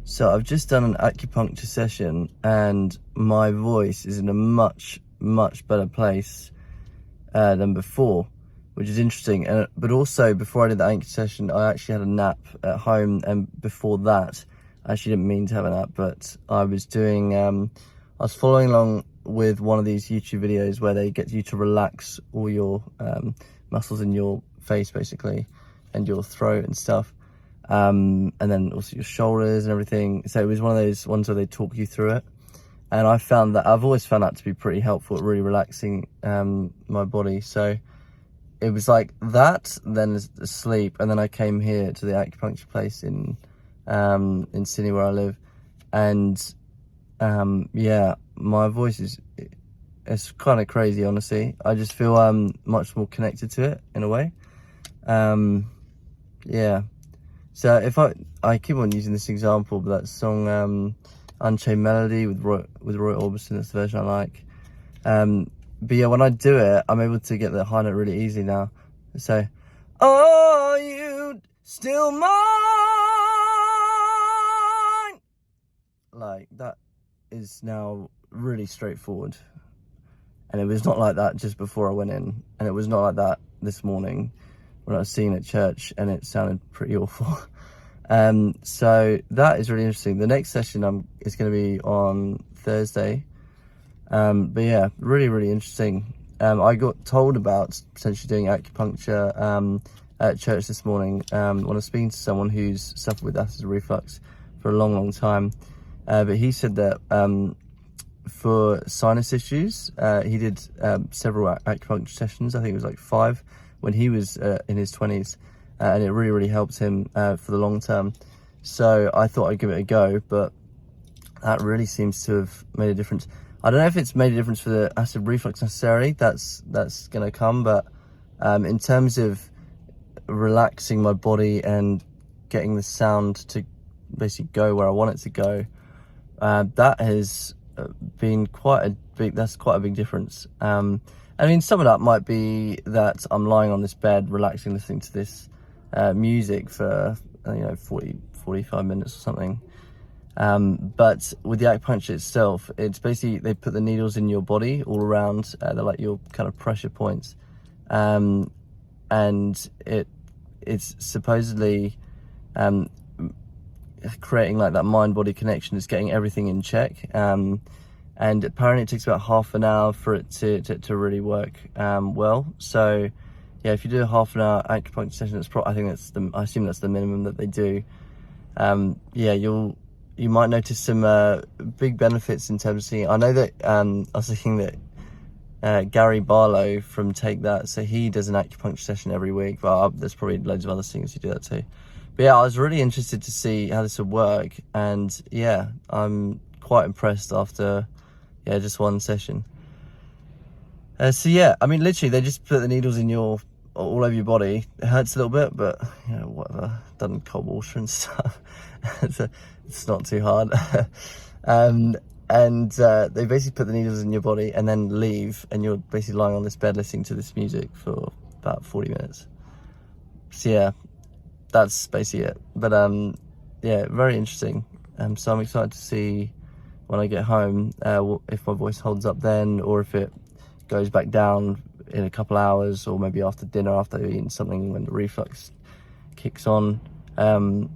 So I've just done an acupuncture session and my voice is in a much better place than before, which is interesting. But also before I did the acupuncture session, I actually had a nap at home, and before that, I actually didn't mean to have a nap, but I was doing, I was following along with one of these YouTube videos where they get you to relax all your muscles in your face basically, and your throat and stuff. And then also your shoulders and everything. So it was one of those ones where they talk you through it. And I've always found that to be pretty helpful at really relaxing my body. So it was like that, then sleep, and then I came here to the acupuncture place in Sydney where I live. And yeah, my voice it's kind of crazy, honestly. I just feel much more connected to it in a way. Yeah. So if I keep on using this example, but that song Unchained Melody with Roy Orbison, that's the version I like. But yeah, when I do it, I'm able to get the high note really easy now. So, are you still mine? Like, that is now really straightforward. And it was not like that just before I went in. And it was not like that this morning when I was singing at church, and it sounded pretty awful. So that is really interesting. The next session is going to be on Thursday. But yeah, really interesting. I got told about potentially doing acupuncture at church this morning when I was speaking to someone who's suffered with acid reflux for a long time. But he said that for sinus issues, he did several acupuncture sessions. I think it was like 5 when he was in his 20s, and it really helped him for the long term. So I thought I'd give it a go, but that really seems to have made a difference. I don't know if it's made a difference for the acid reflux necessarily. That's going to come, but in terms of relaxing my body and getting the sound to basically go where I want it to go, that has been quite a big difference. I mean, some of that might be that I'm lying on this bed, relaxing, listening to this music for 45 minutes or something. But with the acupuncture itself, it's basically they put the needles in your body all around. They're like your kind of pressure points, and it's supposedly creating like that mind-body connection. It's getting everything in check. And apparently it takes about half an hour for it to really work well. So yeah, if you do a half an hour acupuncture session, I assume that's the minimum that they do. Yeah, you might notice some big benefits in terms of seeing. I know that I was thinking that Gary Barlow from Take That, so he does an acupuncture session every week. But there's probably loads of other singers who do that too. But yeah, I was really interested to see how this would work, and yeah, I'm quite impressed after just one session. So yeah, I mean, literally they just put the needles in all over your body. It hurts a little bit, but whatever, done cold water and stuff. It's not too hard. And they basically put the needles in your body and then leave, and you're basically lying on this bed listening to this music for about 40 minutes. So yeah, that's basically it. But yeah, very interesting. So I'm excited to see when I get home if my voice holds up then, or if it goes back down in a couple hours, or maybe after dinner, after I've eaten something, when the reflux kicks on. So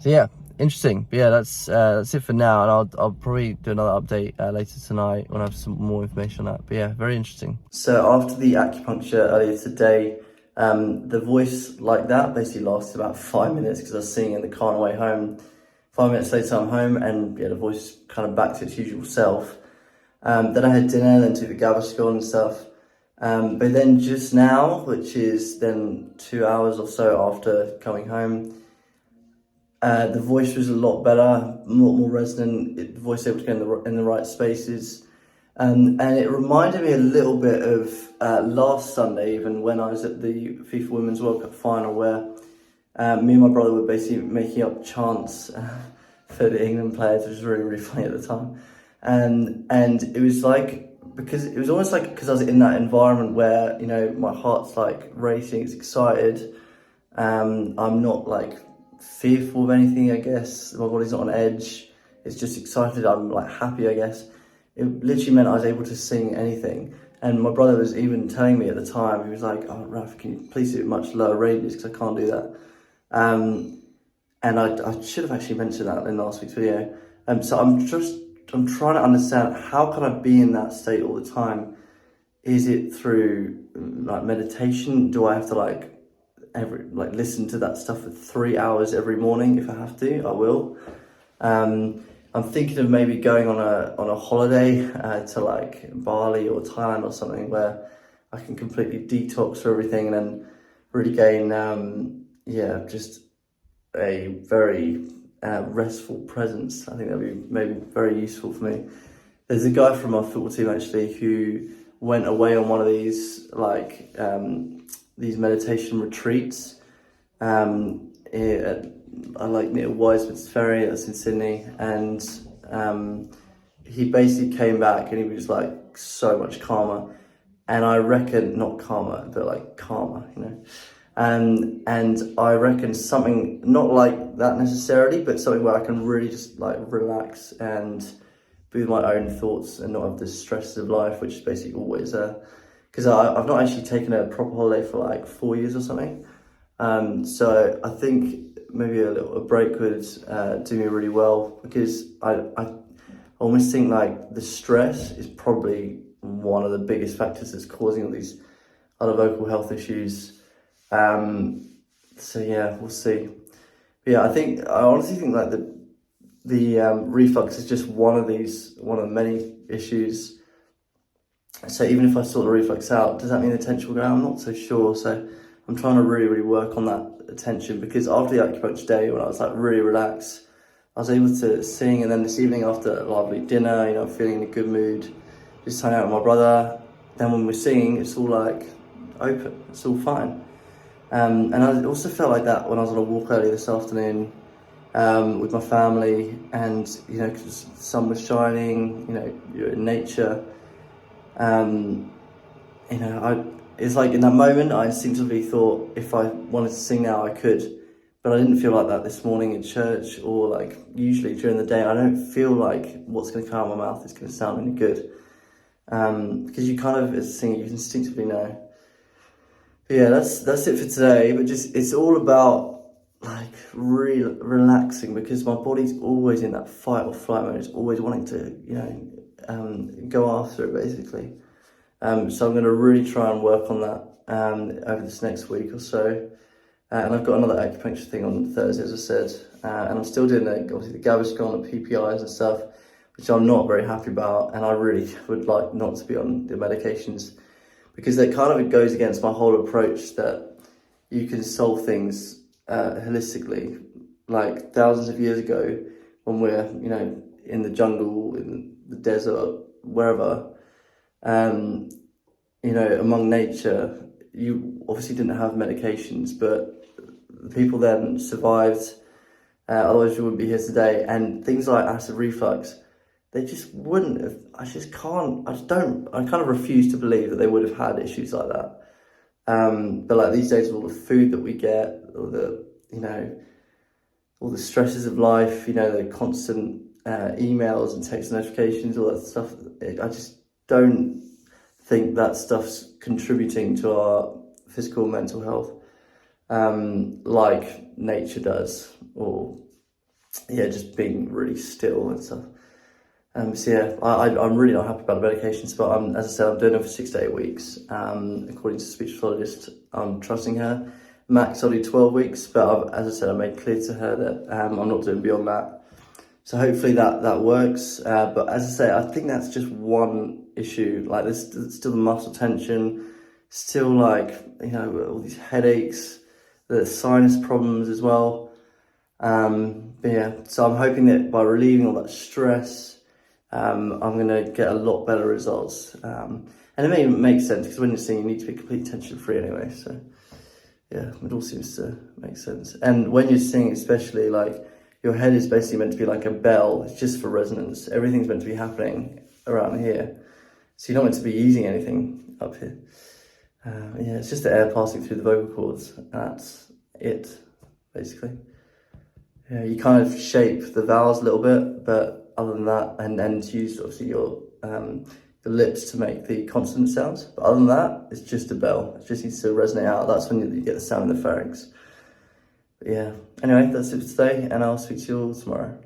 yeah, interesting. But yeah, that's it for now, and I'll probably do another update later tonight when I have some more information on that. But yeah, very interesting. So after the acupuncture earlier today, the voice like that basically lasted about 5 minutes because I was singing in the car on the way home. 5 minutes later I'm home, and yeah, the voice kind of back to its usual self. Then I had dinner, then took the Gaviscon and stuff. But then just now, which is then 2 hours or so after coming home, the voice was a lot better, a lot more resonant. The voice able to go in the right spaces. And it reminded me a little bit of last Sunday, even when I was at the FIFA Women's World Cup final, where me and my brother were basically making up chants for the England players, which was really funny at the time. And it was like, because it was almost like, because I was in that environment where, my heart's like racing, it's excited. I'm not like fearful of anything, I guess. My body's not on edge. It's just excited. I'm like happy, I guess. It literally meant I was able to sing anything. And my brother was even telling me at the time, he was like, "Oh, Raph, can you please do it much lower ranges, because I can't do that." And I should have actually mentioned that in last week's video. So I'm trying to understand, how can I be in that state all the time? Is it through like meditation? Do I have to listen to that stuff for 3 hours every morning? If I have to, I will. I'm thinking of maybe going on a holiday to like Bali or Thailand or something, where I can completely detox for everything and then really gain just a very restful presence. I think that'd be maybe very useful for me. There's a guy from our football team actually who went away on one of these these meditation retreats near Wiseman's Ferry, that's in Sydney, and he basically came back and he was like so much calmer. And I reckon, not calmer, but like calmer, you know. And I reckon something not like that necessarily, but something where I can really just like relax and be with my own thoughts and not have the stresses of life, which is basically always there. Because I've not actually taken a proper holiday for like 4 years or something. So I think maybe a break would do me really well, because I almost think like the stress is probably one of the biggest factors that's causing all these other vocal health issues. So yeah, we'll see. But yeah, I honestly think like the reflux is just one of the many issues. So even if I sort the reflux out, does that mean the tension will go out? I'm not so sure. So I'm trying to really, really work on that attention, because after the acupuncture day, when I was like really relaxed, I was able to sing. And then this evening after a lovely dinner, you know, feeling in a good mood, just hang out with my brother. Then when we're singing, it's all like open, it's all fine. And I also felt like that when I was on a walk earlier this afternoon with my family, and you know, because the sun was shining, you know, you're in nature. You know, it's like in that moment, I instinctively thought if I wanted to sing now, I could, but I didn't feel like that this morning in church, or like usually during the day. I don't feel like what's going to come out of my mouth is going to sound any good, because you kind of, as a singer, you instinctively know. But yeah, that's it for today. But just, it's all about like really relaxing, because my body's always in that fight or flight mode. It's always wanting to, you know, go after it basically. So I'm going to really try and work on that over this next week or so. And I've got another acupuncture thing on Thursday, as I said. And I'm still doing obviously the Gaviscon and PPIs and stuff, which I'm not very happy about. And I really would like not to be on the medications, because that kind of goes against my whole approach that you can solve things holistically. Like thousands of years ago, when we're, you know, in the jungle, in the desert, wherever, you know, among nature, you obviously didn't have medications, but the people then survived, otherwise we wouldn't be here today. And things like acid reflux, they just wouldn't have. I kind of refuse to believe that they would have had issues like that. But like these days, with all the food that we get, all the, you know, all the stresses of life, you know, the constant emails and text notifications, all that stuff, I just don't think that stuff's contributing to our physical and mental health like nature does, or yeah, just being really still and stuff. So yeah, I'm really not happy about the medications, but as I said, I'm doing it for 6 to 8 weeks. According to the speech pathologist, I'm trusting her. Max, I'll do 12 weeks, but as I said, I made clear to her that I'm not doing beyond that. So hopefully that works. But as I say, I think that's just one issue. Like there's still the muscle tension, still like, you know, all these headaches, the sinus problems as well. But yeah, so I'm hoping that by relieving all that stress, I'm gonna get a lot better results. And it may make sense, because when you're singing, you need to be completely tension free anyway. So yeah, it all seems to make sense. And when you're singing, especially, like your head is basically meant to be like a bell. It's just for resonance. Everything's meant to be happening around here. So you're not meant to be using anything up here. Yeah, it's just the air passing through the vocal cords. That's it, basically. Yeah, you kind of shape the vowels a little bit, but other than that, and use obviously your the lips to make the consonant sounds. But other than that, it's just a bell. It just needs to resonate out. That's when you get the sound in the pharynx. But yeah. Anyway, that's it for today, and I'll speak to you all tomorrow.